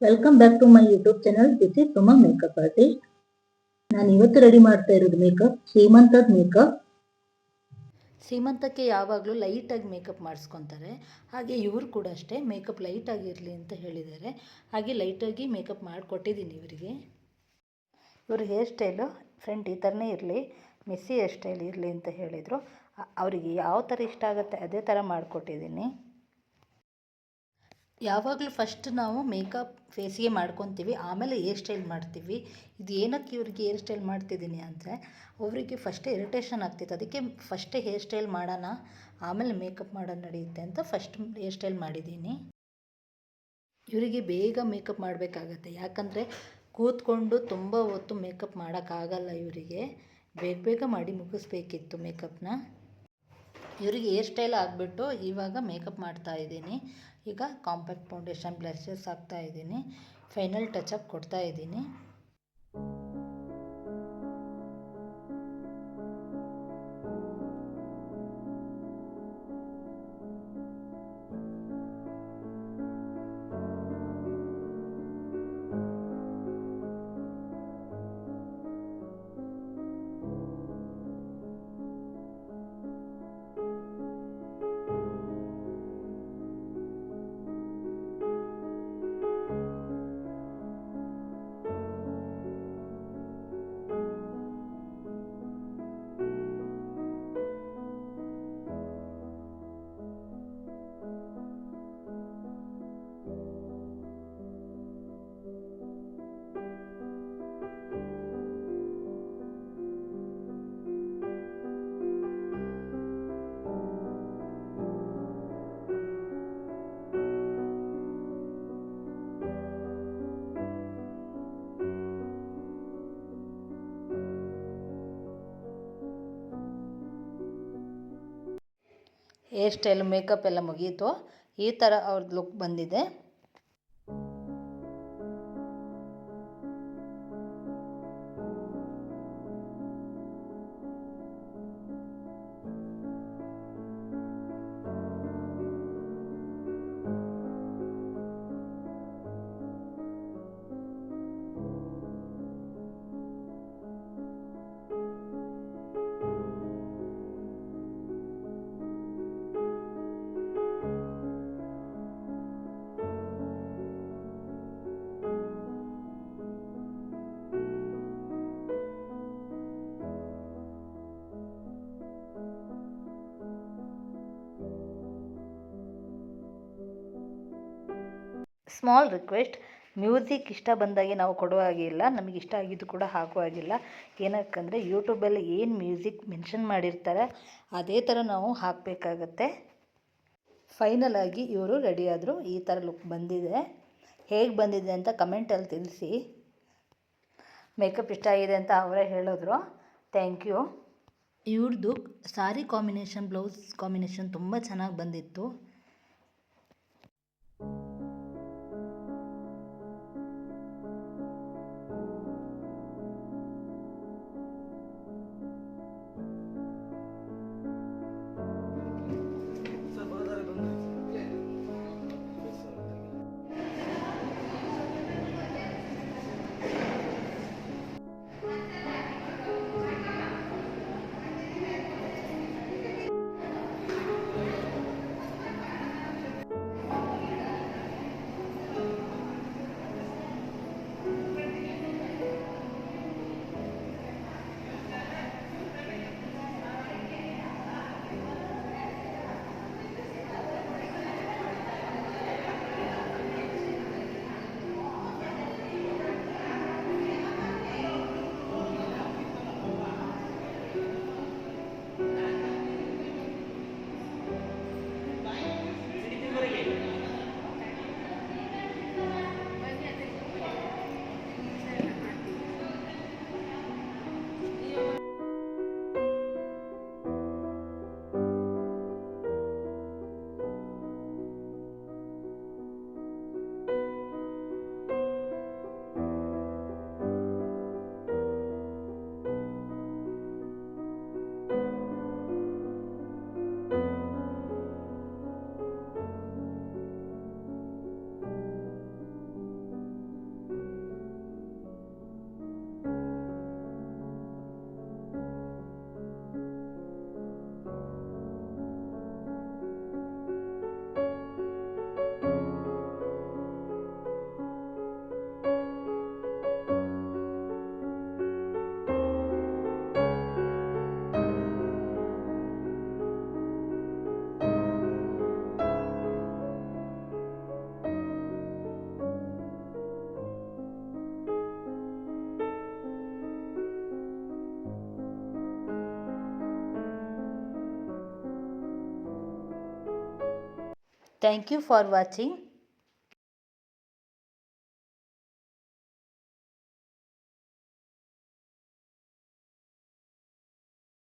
Welcome back to my YouTube channel. This is Suma makeup artist. ನಾನು ಇವತ್ತು ready ಮಾಡ್ತಾ ಇರೋದು ಮೇಕಪ್ ಸೀಮಂತದ ಮೇಕಪ್. ಸೀಮಂತಕ್ಕೆ ಯಾವಾಗಲೂ ಲೈಟಾಗಿ ಮೇಕಪ್ ಮಾಡಿಸ್ಕೊತಾರೆ. ಹಾಗೆ ಇವರು ಕೂಡ ಅಷ್ಟೇ ಮೇಕಪ್ ಲೈಟಾಗಿರಲಿ ಅಂತ ಹೇಳಿದ್ದಾರೆ. ಹಾಗೆ ಲೈಟಾಗಿ ಮೇಕಪ್ ಮಾಡಿಕೊಟ್ಟಿದ್ದೀನಿ ಇವರಿಗೆ. ಇವ್ರ ಹೇರ್ ಸ್ಟೈಲು ಫ್ರಂಟ್ ಈ ಥರನೇ ಇರಲಿ, ಮೆಸ್ಸಿ ಹೇರ್ ಸ್ಟೈಲ್ ಇರಲಿ ಅಂತ ಹೇಳಿದರು. ಅವರಿಗೆ ಯಾವ ಥರ ಇಷ್ಟ ಆಗುತ್ತೆ ಅದೇ ಥರ ಮಾಡಿಕೊಟ್ಟಿದ್ದೀನಿ. ಯಾವಾಗಲೂ ಫಸ್ಟ್ ನಾವು ಮೇಕಪ್ ಫೇಸಿಗೆ ಮಾಡ್ಕೊತೀವಿ, ಆಮೇಲೆ ಹೇರ್ ಸ್ಟೈಲ್ ಮಾಡ್ತೀವಿ. ಇದು ಏನಕ್ಕೆ ಇವ್ರಿಗೆ ಹೇರ್ ಸ್ಟೈಲ್ ಮಾಡ್ತಿದ್ದೀನಿ ಅಂದರೆ ಅವರಿಗೆ ಫಸ್ಟೇ ಇರಿಟೇಷನ್ ಆಗ್ತಿತ್ತು. ಅದಕ್ಕೆ ಫಸ್ಟೇ ಹೇರ್ ಸ್ಟೈಲ್ ಮಾಡೋಣ, ಆಮೇಲೆ ಮೇಕಪ್ ಮಾಡೋದು ನಡೆಯುತ್ತೆ ಅಂತ ಫಸ್ಟ್ ಹೇರ್ ಸ್ಟೈಲ್ ಮಾಡಿದ್ದೀನಿ. ಇವರಿಗೆ ಬೇಗ ಮೇಕಪ್ ಮಾಡಬೇಕಾಗತ್ತೆ, ಯಾಕಂದರೆ ಕೂತ್ಕೊಂಡು ತುಂಬ ಹೊತ್ತು ಮೇಕಪ್ ಮಾಡೋಕ್ಕಾಗಲ್ಲ. ಇವರಿಗೆ ಬೇಗ ಬೇಗ ಮಾಡಿ ಮುಗಿಸ್ಬೇಕಿತ್ತು ಮೇಕಪ್ನ. ಇವರಿಗೆ ಹೇರ್ ಸ್ಟೈಲ್ ಆಗಿಬಿಟ್ಟು ಇವಾಗ ಮೇಕಪ್ ಮಾಡ್ತಾ ಇದ್ದೀನಿ. ಈಗ ಕಾಂಪ್ಯಾಕ್ಟ್ ಫೌಂಡೇಶನ್ ಬ್ಲಷಸ್ ಹಾಕ್ತಾ ಇದ್ದೀನಿ, ಫೈನಲ್ ಟಚಪ್ ಕೊಡ್ತಾ ಇದ್ದೀನಿ. ಹೇರ್ ಸ್ಟೈಲ್ ಮೇಕಪ್ ಎಲ್ಲ ಮುಗೀತು. ಈ ಥರ ಅವ್ರದ್ದು ಲುಕ್ ಬಂದಿದೆ. ಸ್ಮಾಲ್ ರಿಕ್ವೆಸ್ಟ್, ಮ್ಯೂಸಿಕ್ ಇಷ್ಟ ಬಂದಾಗೆ ನಾವು ಕೊಡೋ ಹಾಗೆ ಇಲ್ಲ, ನಮಗೆ ಇಷ್ಟ ಆಗಿದ್ದು ಕೂಡ ಹಾಕೋ ಹಾಗಿಲ್ಲ. ಏನಕ್ಕಂದರೆ ಯೂಟ್ಯೂಬಲ್ಲಿ ಏನು ಮ್ಯೂಸಿಕ್ ಮೆನ್ಷನ್ ಮಾಡಿರ್ತಾರೆ ಅದೇ ಥರ ನಾವು ಹಾಕಬೇಕಾಗತ್ತೆ. ಫೈನಲ್ ಆಗಿ ಇವರು ರೆಡಿ ಆದರು. ಈ ಥರ ಲುಕ್ ಬಂದಿದೆ. ಹೇಗೆ ಬಂದಿದೆ ಅಂತ ಕಮೆಂಟಲ್ಲಿ ತಿಳಿಸಿ. ಮೇಕಪ್ ಇಷ್ಟ ಆಗಿದೆ ಅಂತ ಅವರೇ ಹೇಳಿದ್ರು. Thank you. ಇವ್ರದ್ದು ಸಾರಿ ಕಾಂಬಿನೇಷನ್, ಬ್ಲೌಸ್ ಕಾಂಬಿನೇಷನ್ ತುಂಬ ಚೆನ್ನಾಗಿ ಬಂದಿತ್ತು. Thank you for watching.